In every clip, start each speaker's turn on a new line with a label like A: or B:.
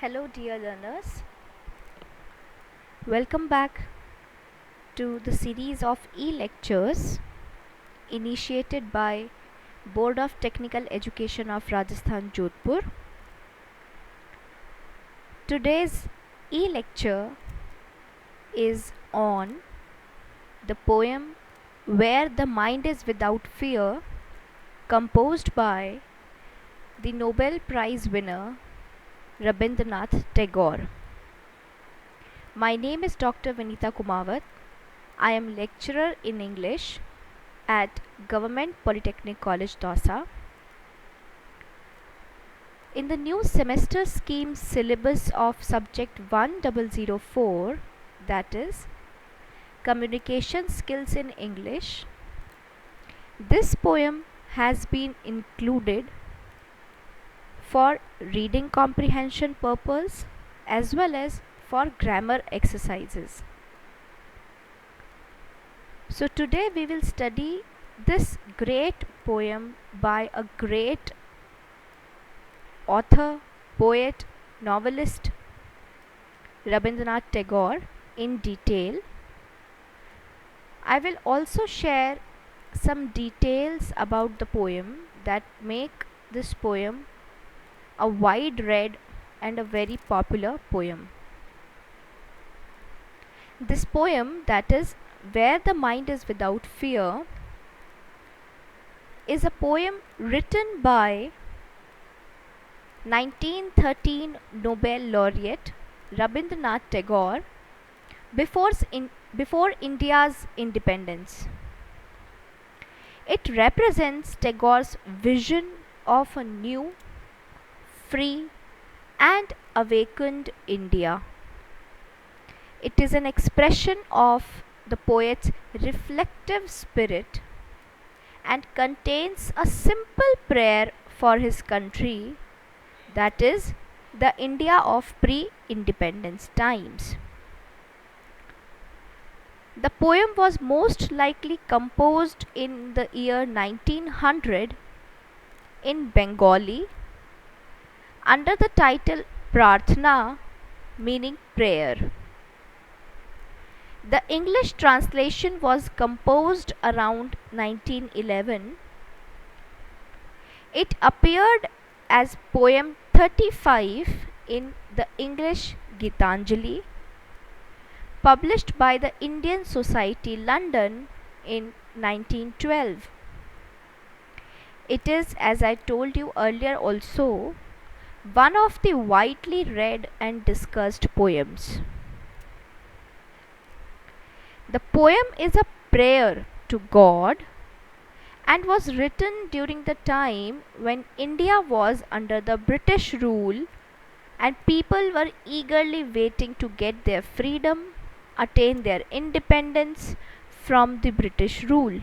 A: Hello, dear learners. Welcome back to the series of e-lectures initiated by Board of Technical Education of Rajasthan, Jodhpur. Today's e-lecture is on the poem Where the Mind is Without Fear, composed by the Nobel Prize winner Rabindranath Tagore. My name is Dr. Vinita Kumawat. I am lecturer in English at Government Polytechnic College, Dausa. In the new semester scheme syllabus of subject 1004, that is Communication Skills in English, this poem has been included for reading comprehension purpose as well as for grammar exercises. So today we will study this great poem by a great author, poet, novelist Rabindranath Tagore in detail. I will also share some details about the poem that make this poem a wide read and a very popular poem. This poem, that is Where the Mind is Without Fear, is a poem written by 1913 Nobel laureate Rabindranath Tagore before India's independence. It represents Tagore's vision of a new, free and awakened India. It is an expression of the poet's reflective spirit and contains a simple prayer for his country, that is, the India of pre-independence times. The poem was most likely composed in the year 1900 in Bengali under the title Prarthana, meaning prayer. The English translation was composed around 1911. It appeared as poem 35 in the English Gitanjali, published by the Indian Society, London in 1912. It is, as I told you earlier also, one of the widely read and discussed poems. The poem is a prayer to God and was written during the time when India was under the British rule and people were eagerly waiting to get their freedom, attain their independence from the British rule.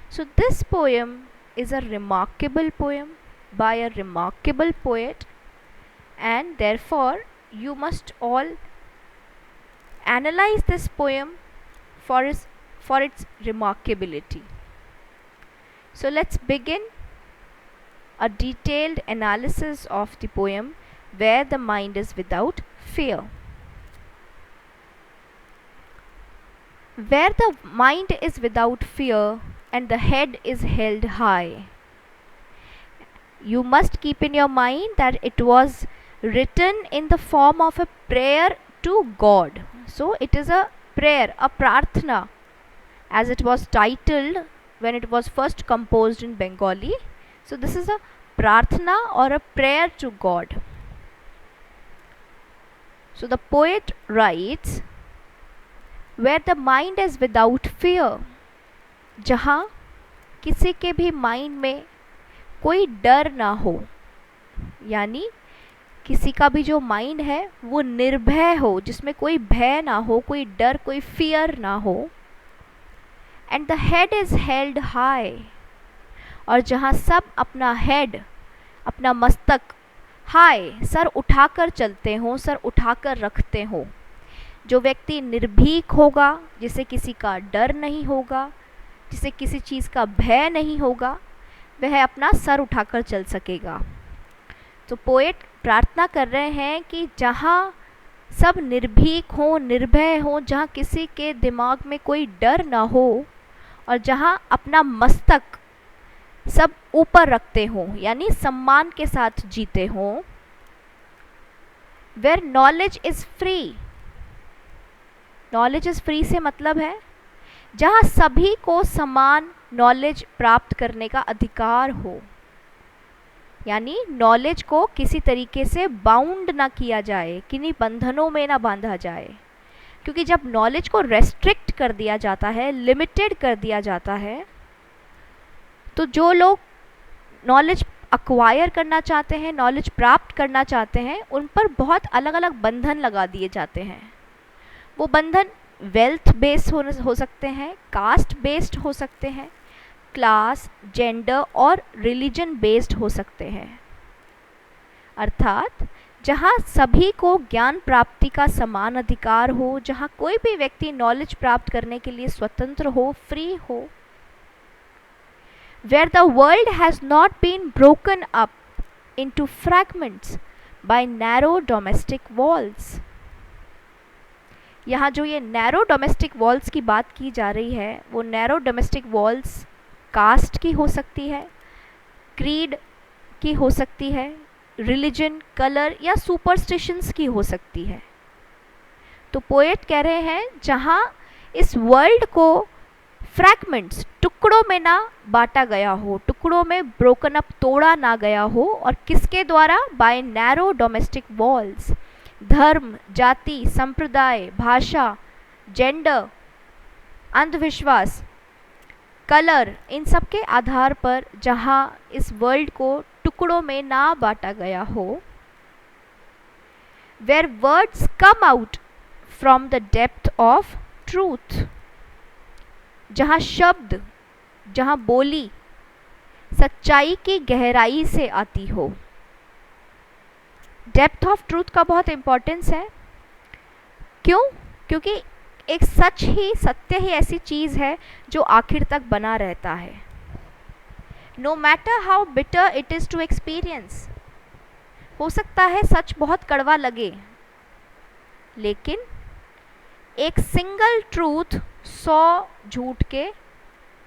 A: So this poem is a remarkable poem by a remarkable poet, and therefore you must all analyze this poem for its remarkability. So let's begin a detailed analysis of the poem Where the Mind is Without Fear. Where the mind is without fear and the head is held high. You must keep in your mind that it was written in the form of a prayer to God. So it is a prayer, a prarthana, as it was titled when it was first composed in Bengali. So this is a prarthana or a prayer to God. So the poet writes, where the mind is without fear, जहाँ किसी के भी mind में कोई डर ना हो, यानी किसी का भी जो माइंड है वो निर्भय हो, जिसमें कोई भय ना हो, कोई डर, कोई फियर ना हो. And the head is held high, और जहाँ सब अपना हेड, अपना मस्तक हाई, सर उठाकर चलते हों, सर उठाकर रखते हों. जो व्यक्ति निर्भीक होगा, जिसे किसी का डर नहीं होगा, जिसे किसी चीज़ का भय नहीं होगा, वह अपना सर उठाकर चल सकेगा. तो पोएट प्रार्थना कर रहे हैं कि जहाँ सब निर्भीक हों, निर्भय हों, जहाँ किसी के दिमाग में कोई डर ना हो और जहाँ अपना मस्तक सब ऊपर रखते हों, यानी सम्मान के साथ जीते हों। Where knowledge is free, knowledge is free से मतलब है जहाँ सभी को समान नॉलेज प्राप्त करने का अधिकार हो, यानी नॉलेज को किसी तरीके से बाउंड ना किया जाए, किन्हीं बंधनों में ना बांधा जाए। क्योंकि जब नॉलेज को रेस्ट्रिक्ट कर दिया जाता है, लिमिटेड कर दिया जाता है, तो जो लोग नॉलेज अक्वायर करना चाहते हैं, नॉलेज प्राप्त करना चाहते हैं, उन पर बहुत अलग अलग बंधन लगा दिए जाते हैं। वो बंधन वेल्थ बेस्ड हो सकते हैं, कास्ट बेस्ड हो सकते हैं, क्लास, जेंडर और रिलीजन बेस्ड हो सकते हैं। अर्थात जहाँ सभी को ज्ञान प्राप्ति का समान अधिकार हो, जहाँ कोई भी व्यक्ति नॉलेज प्राप्त करने के लिए स्वतंत्र हो, फ्री हो। Where the world has not been broken up into fragments by narrow domestic walls। यहाँ जो ये नैरो डोमेस्टिक वॉल्स की बात की जा रही है, वो नैरो डोमेस्टिक वॉल्स कास्ट की हो सकती है, क्रीड की हो सकती है, रिलीजन, कलर या सुपरस्टिशंस की हो सकती है। तो पोएट कह रहे हैं जहाँ इस वर्ल्ड को फ्रैगमेंट्स, टुकड़ों में ना बांटा गया हो, टुकड़ों में ब्रोकन अप, तोड़ा ना गया हो, और किसके द्वारा? बाय नैरो डोमेस्टिक वॉल्स, धर्म, जाति, संप्रदाय, भाषा, जेंडर, अंधविश्वास, कलर, इन सब के आधार पर जहाँ इस वर्ल्ड को टुकड़ों में ना बांटा गया हो। Where words come out from the depth of truth, जहाँ शब्द, जहाँ बोली सच्चाई की गहराई से आती हो। डेप्थ ऑफ ट्रूथ का बहुत इम्पोर्टेंस है। क्यों? क्योंकि एक सच ही, सत्य ही ऐसी चीज़ है जो आखिर तक बना रहता है। No matter how bitter it is to experience. हो सकता है सच बहुत कड़वा लगे, लेकिन एक सिंगल ट्रूथ 100 झूठ के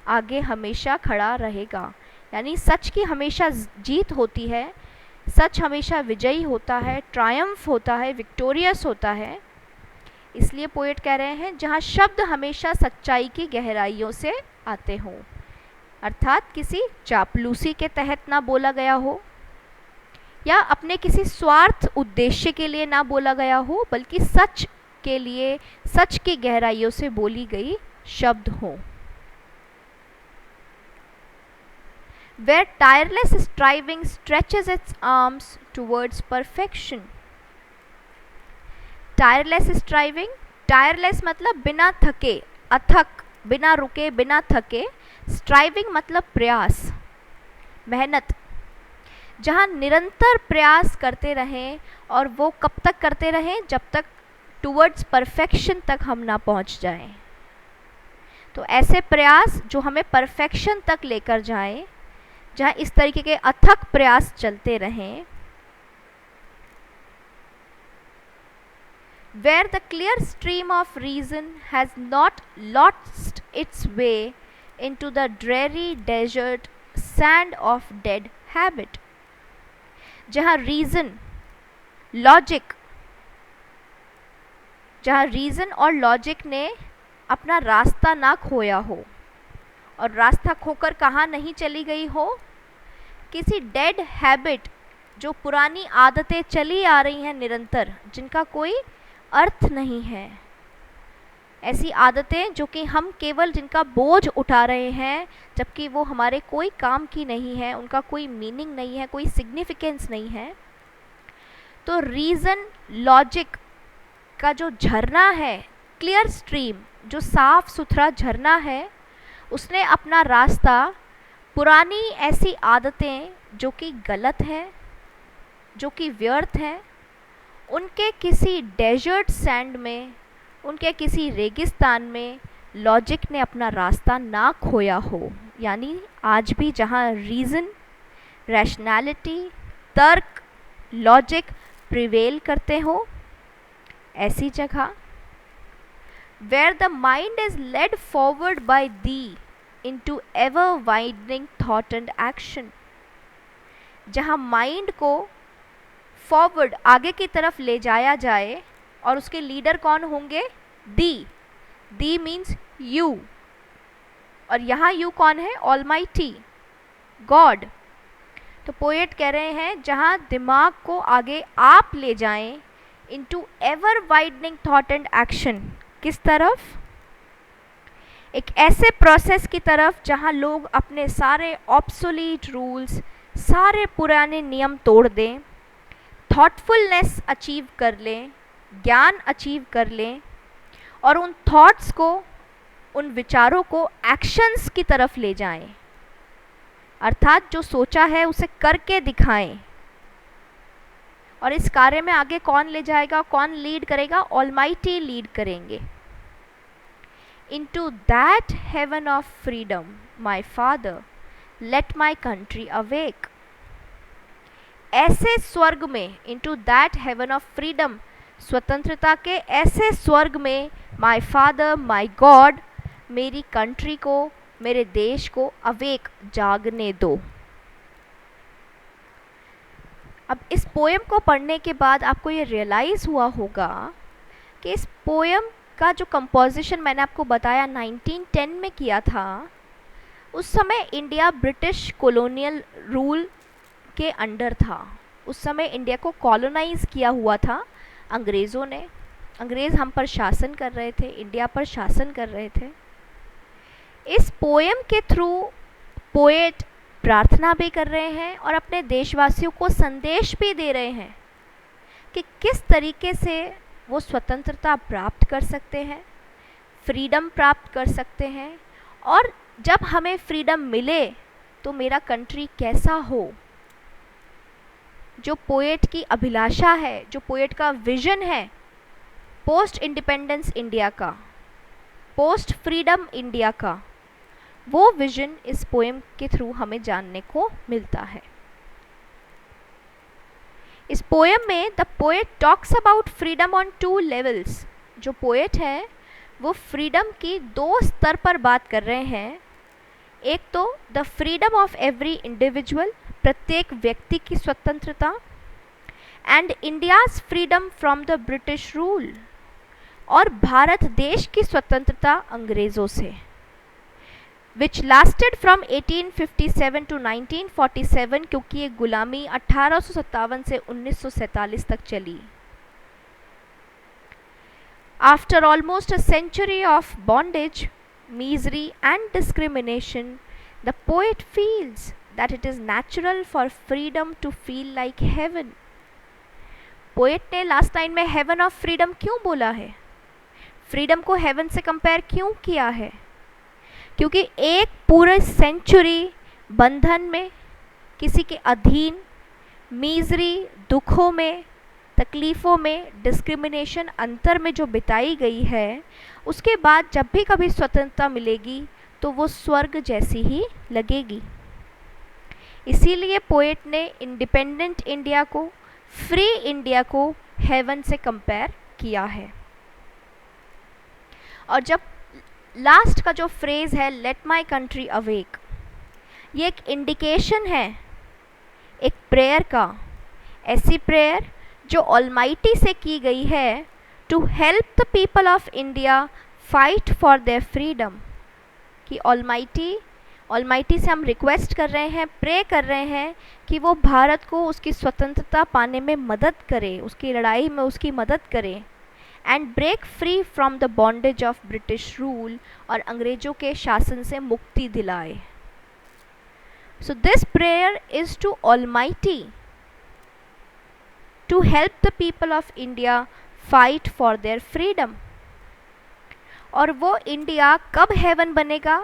A: आगे हमेशा खड़ा रहेगा। यानी सच की हमेशा जीत होती है, सच हमेशा विजयी होता है, ट्रायम्फ होता है, विक्टोरियस होता है। इसलिए पोएट कह रहे हैं जहाँ शब्द हमेशा सच्चाई की गहराइयों से आते हों, अर्थात किसी चापलूसी के तहत ना बोला गया हो या अपने किसी स्वार्थ उद्देश्य के लिए ना बोला गया हो, बल्कि सच के लिए, सच की गहराइयों से बोली गई शब्द हों। Where tireless striving stretches its arms towards perfection। Tireless striving, tireless मतलब बिना थके, अथक, बिना रुके, बिना थके। स्ट्राइविंग मतलब प्रयास, मेहनत, जहाँ निरंतर प्रयास करते रहें, और वो कब तक करते रहें? जब तक टुवर्ड्स परफेक्शन तक हम ना पहुँच जाएं। तो ऐसे प्रयास जो हमें परफेक्शन तक लेकर जाएं, जहाँ इस तरीके के अथक प्रयास चलते रहें। Where the clear stream of reason has not lost its way into the dreary desert sand of dead habit। जहाँ रीज़न, लॉजिक, जहाँ रीज़न और लॉजिक ने अपना रास्ता ना खोया हो, और रास्ता खोकर कहाँ नहीं चली गई हो? किसी डेड हैबिट, जो पुरानी आदतें चली आ रही हैं निरंतर, जिनका कोई अर्थ नहीं है। ऐसी आदतें जो कि हम केवल जिनका बोझ उठा रहे हैं, जबकि वो हमारे कोई काम की नहीं है, उनका कोई मीनिंग नहीं है, कोई सिग्निफिकेंस नहीं है। तो रीज़न, लॉजिक का जो झरना है, क्लियर स्ट्रीम, जो साफ सुथरा झरना है, उसने अपना रास्ता पुरानी ऐसी आदतें जो कि गलत हैं, जो कि व्यर्थ हैं, उनके किसी डेजर्ट सैंड में, उनके किसी रेगिस्तान में लॉजिक ने अपना रास्ता ना खोया हो। यानी आज भी जहाँ रीज़न, रैशनैलिटी, तर्क, लॉजिक प्रिवेल करते हो, ऐसी जगह। Where the mind is led forward by thee into ever widening thought and action, जहाँ माइंड को फॉरवर्ड आगे की तरफ ले जाया जाए, और उसके लीडर कौन होंगे? दी। दी मीन्स यू, और यहाँ यू कौन है? Almighty, God. तो पोएट कह रहे हैं जहाँ दिमाग को आगे आप ले जाएं into ever widening thought and action. किस तरफ? एक ऐसे प्रोसेस की तरफ जहाँ लोग अपने सारे ऑब्सोलीट रूल्स, सारे पुराने नियम तोड़ दें, थॉटफुलनेस अचीव कर लें, ज्ञान अचीव कर लें, और उन थॉट्स को, उन विचारों को एक्शंस की तरफ ले जाएं, अर्थात जो सोचा है उसे करके दिखाएं। और इस कार्य में आगे कौन ले जाएगा, कौन लीड करेगा? ऑलमाइटी लीड करेंगे। Into that heaven of freedom my father let my country awake. ऐसे स्वर्ग में, into that heaven of freedom, स्वतंत्रता के ऐसे स्वर्ग में, माय फादर, माय गॉड, मेरी कंट्री को, मेरे देश को अवेक, जागने दो। अब इस पोएम को पढ़ने के बाद आपको ये रियलाइज़ हुआ होगा कि इस पोएम का जो कंपोजिशन मैंने आपको बताया 1910 में किया था, उस समय इंडिया ब्रिटिश कॉलोनियल रूल के अंडर था। उस समय इंडिया को कॉलोनाइज किया हुआ था अंग्रेज़ों ने। अंग्रेज़ हम पर शासन कर रहे थे, इंडिया पर शासन कर रहे थे। इस पोएम के थ्रू पोएट प्रार्थना भी कर रहे हैं और अपने देशवासियों को संदेश भी दे रहे हैं कि किस तरीके से वो स्वतंत्रता प्राप्त कर सकते हैं, फ्रीडम प्राप्त कर सकते हैं, और जब हमें फ्रीडम मिले तो मेरा कंट्री कैसा हो। जो पोएट की अभिलाषा है, जो पोएट का विजन है पोस्ट इंडिपेंडेंस इंडिया का, पोस्ट फ्रीडम इंडिया का, वो विजन इस पोएम के थ्रू हमें जानने को मिलता है। इस पोएम में the poet talks about freedom on 2 levels. जो पोएट है वो फ्रीडम की 2 स्तर पर बात कर रहे हैं। एक तो the freedom of every individual, प्रत्येक व्यक्ति की स्वतंत्रता, and India's freedom from the British rule, और भारत देश की स्वतंत्रता अंग्रेज़ों से, विच लास्टेड फ्रॉम 1857 टू 1947, क्योंकि ये गुलामी 1857 से 1947 तक चली। After almost a century of bondage, misery and discrimination, the poet feels that it is natural for freedom to feel like heaven. Poet ने लास्ट लाइन में हेवन ऑफ फ्रीडम क्यों बोला है? फ्रीडम को हेवन से कंपेयर क्यों किया है? क्योंकि एक पूरे सेंचुरी बंधन में, किसी के अधीन, मीजरी, दुखों में, तकलीफ़ों में, डिस्क्रिमिनेशन, अंतर में जो बिताई गई है, उसके बाद जब भी कभी स्वतंत्रता मिलेगी तो वो स्वर्ग जैसी ही लगेगी। इसीलिए पोएट ने इंडिपेंडेंट इंडिया को, फ्री इंडिया को हेवन से कंपेयर किया है। और जब लास्ट का जो फ्रेज़ है लेट माई कंट्री अवेक, ये एक इंडिकेशन है एक प्रेयर का, ऐसी प्रेयर जो ऑलमाइटी से की गई है to help the people of India fight for their freedom. कि ऑलमाइटी से हम रिक्वेस्ट कर रहे हैं, प्रे कर रहे हैं कि वो भारत को उसकी स्वतंत्रता पाने में मदद करे, उसकी लड़ाई में उसकी मदद करे, and break free from the bondage of British rule, और अंग्रेज़ों के शासन से मुक्ति दिलाए। So this prayer is to almighty to help the people of India fight for their freedom। और वो इंडिया कब हेवन बनेगा?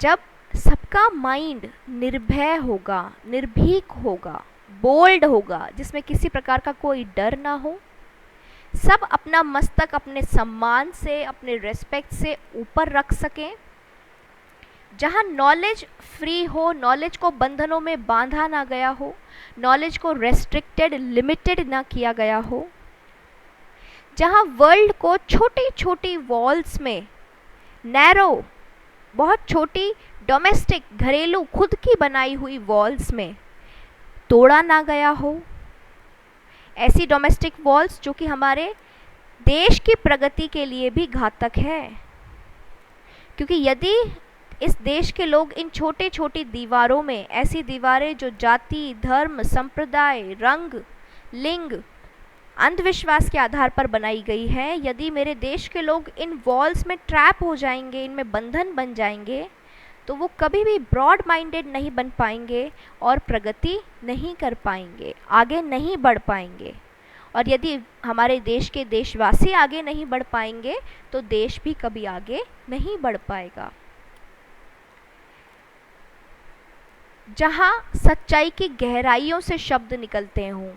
A: जब सबका माइंड निर्भय होगा, निर्भीक होगा, बोल्ड होगा, जिसमें किसी प्रकार का कोई डर ना हो, सब अपना मस्तक अपने सम्मान से, अपने रेस्पेक्ट से ऊपर रख सकें। जहाँ नॉलेज फ्री हो, नॉलेज को बंधनों में बांधा ना गया हो, नॉलेज को रेस्ट्रिक्टेड लिमिटेड ना किया गया हो, जहाँ वर्ल्ड को छोटी छोटी वॉल्स में, नैरो, बहुत छोटी डोमेस्टिक घरेलू खुद की बनाई हुई वॉल्स में तोड़ा ना गया हो, ऐसी डोमेस्टिक वॉल्स जो कि हमारे देश की प्रगति के लिए भी घातक है। क्योंकि यदि इस देश के लोग इन छोटे छोटी दीवारों में, ऐसी दीवारें जो जाति, धर्म, संप्रदाय, रंग, लिंग, अंधविश्वास के आधार पर बनाई गई है, यदि मेरे देश के लोग इन वॉल्स में ट्रैप हो जाएंगे, इनमें बंधन बन जाएंगे, तो वो कभी भी ब्रॉड माइंडेड नहीं बन पाएंगे और प्रगति नहीं कर पाएंगे, आगे नहीं बढ़ पाएंगे। और यदि हमारे देश के देशवासी आगे नहीं बढ़ पाएंगे तो देश भी कभी आगे नहीं बढ़ पाएगा। जहाँ सच्चाई की गहराइयों से शब्द निकलते हों,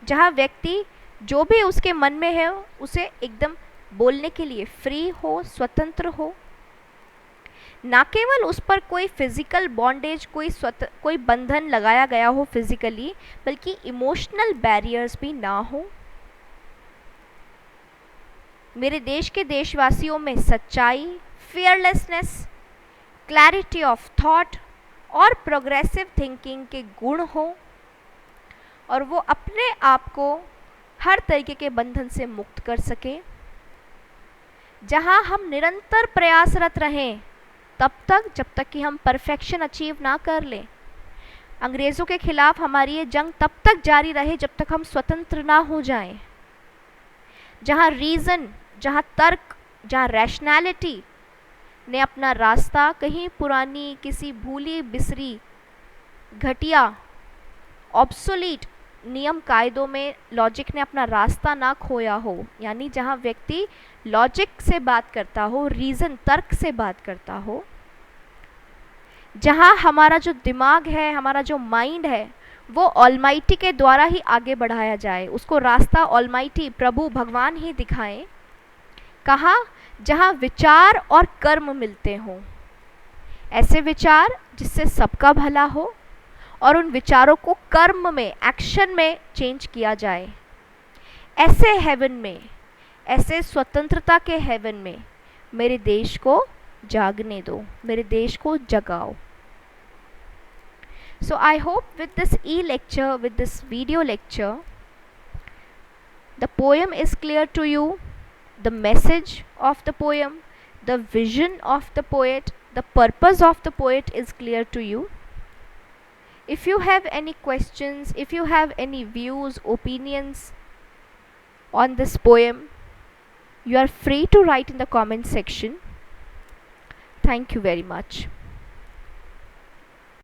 A: जहाँ व्यक्ति जो भी उसके मन में है उसे एकदम बोलने के लिए फ्री हो, स्वतंत्र हो, ना केवल उस पर कोई फिजिकल बॉन्डेज, कोई बंधन लगाया गया हो फिजिकली, बल्कि इमोशनल बैरियर्स भी ना हो। मेरे देश के देशवासियों में सच्चाई, फियरलेसनेस, क्लैरिटी ऑफ थॉट और प्रोग्रेसिव थिंकिंग के गुण हो और वो अपने आप को हर तरीके के बंधन से मुक्त कर सके। जहाँ हम निरंतर प्रयासरत रहें तब तक जब तक कि हम परफेक्शन अचीव ना कर लें। अंग्रेज़ों के खिलाफ हमारी ये जंग तब तक जारी रहे जब तक हम स्वतंत्र ना हो जाएं। जहाँ रीज़न, जहाँ तर्क, जहाँ रैशनैलिटी ने अपना रास्ता कहीं पुरानी किसी भूली बिसरी घटिया ऑब्सोलीट नियम कायदों में लॉजिक ने अपना रास्ता ना खोया हो, यानी जहाँ व्यक्ति लॉजिक से बात करता हो, रीज़न, तर्क से बात करता हो, जहाँ हमारा जो दिमाग है, हमारा जो माइंड है, वो ऑलमाइटी के द्वारा ही आगे बढ़ाया जाए, उसको रास्ता ऑलमाइटी प्रभु भगवान ही दिखाएं। कहाँ? जहाँ विचार और कर्म मिलते हों, ऐसे विचार जिससे सबका भला हो और उन विचारों को कर्म में, एक्शन में चेंज किया जाए। ऐसे हेवन में, ऐसे स्वतंत्रता के हेवन में मेरे देश को जागने दो, मेरे देश को जगाओ। So I hope with this e-lecture, with this video lecture, the poem is clear to you, the message of the poem, the vision of the poet, the purpose of the poet is clear to you. If you have any questions, if you have any views, opinions on this poem, you are free to write in the comment section. Thank you very much.